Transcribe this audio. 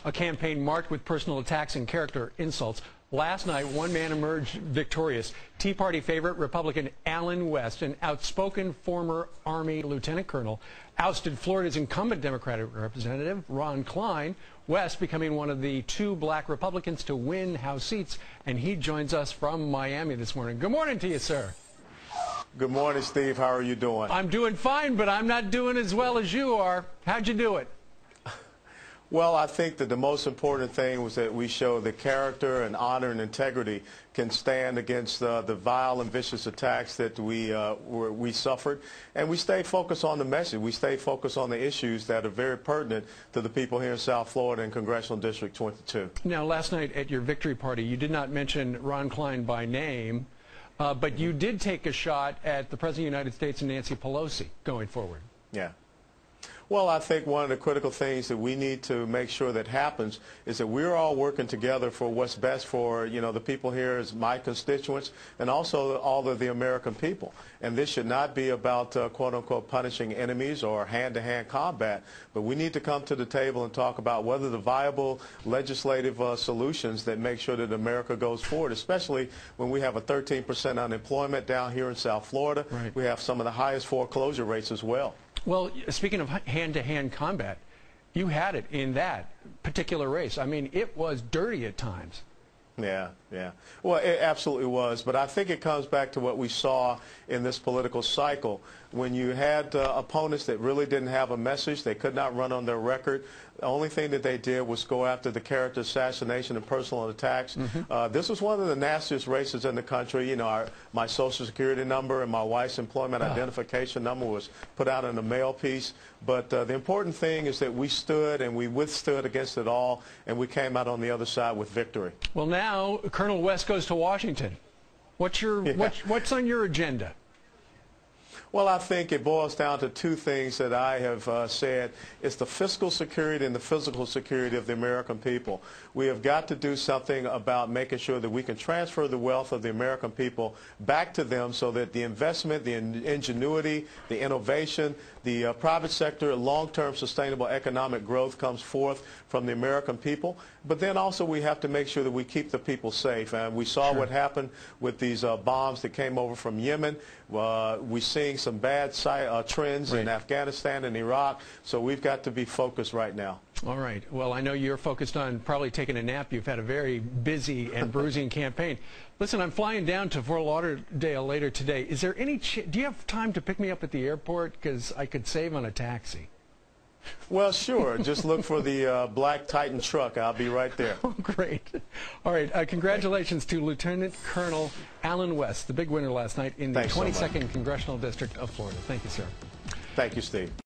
a campaign marked with personal attacks and character insults. Last night, one man emerged victorious. Tea Party favorite Republican Allen West, an outspoken former Army lieutenant colonel, ousted Florida's incumbent Democratic representative, Ron Klein. West becoming one of the 2 black Republicans to win House seats, and he joins us from Miami this morning. Good morning to you, sir. Good morning, Steve. How are you doing? I'm doing fine, but I'm not doing as well as you are. How'd you do it? Well, I think that the most important thing was that we show the character and honor and integrity can stand against the vile and vicious attacks that we suffered. And we stay focused on the message. We stay focused on the issues that are very pertinent to the people here in South Florida and Congressional District 22. Now, last night at your victory party, you did not mention Ron Klein by name, but you did take a shot at the President of the United States and Nancy Pelosi going forward. Yeah. Well, I think one of the critical things that we need to make sure that happens is that we're all working together for what's best for, the people here as my constituents and also all of the American people. And this should not be about, quote unquote, punishing enemies or hand-to-hand combat, but we need to come to the table and talk about whether the viable legislative solutions that make sure that America goes forward, especially when we have a 13% unemployment down here in South Florida. Right. We have some of the highest foreclosure rates as well. Well, speaking of hand-to-hand combat, you had it in that particular race. I mean, it was dirty at times. Yeah. Well, it absolutely was. But I think it comes back to what we saw in this political cycle. When you had opponents that really didn't have a message, they could not run on their record. The only thing that they did was go after the character assassination and personal attacks. This was one of the nastiest races in the country. My Social Security number and my wife's employment identification number was put out in a mail piece. But the important thing is that we stood and we withstood against it all, and we came out on the other side with victory. Well, now Colonel West goes to Washington. What's on your agenda? Well, I think it boils down to 2 things that I have said. It's the fiscal security and the physical security of the American people. We have got to do something about making sure that we can transfer the wealth of the American people back to them so that the investment, the ingenuity, the innovation, the private sector, long-term sustainable economic growth comes forth from the American people. But then also we have to make sure that we keep the people safe. And we saw what happened with these bombs that came over from Yemen. We're seeing some bad trends in Afghanistan and Iraq, so we've got to be focused right now. All right. Well, I know you're focused on probably taking a nap. You've had a very busy and bruising campaign. Listen, I'm flying down to Fort Lauderdale later today. Is there any do you have time to pick me up at the airport? Because I could save on a taxi. Well, sure. Just look for the black Titan truck. I'll be right there. Oh, great. All right. Congratulations to Lieutenant Colonel Allen West, the big winner last night in the 22nd Congressional District of Florida. Thank you, sir. Thank you, Steve.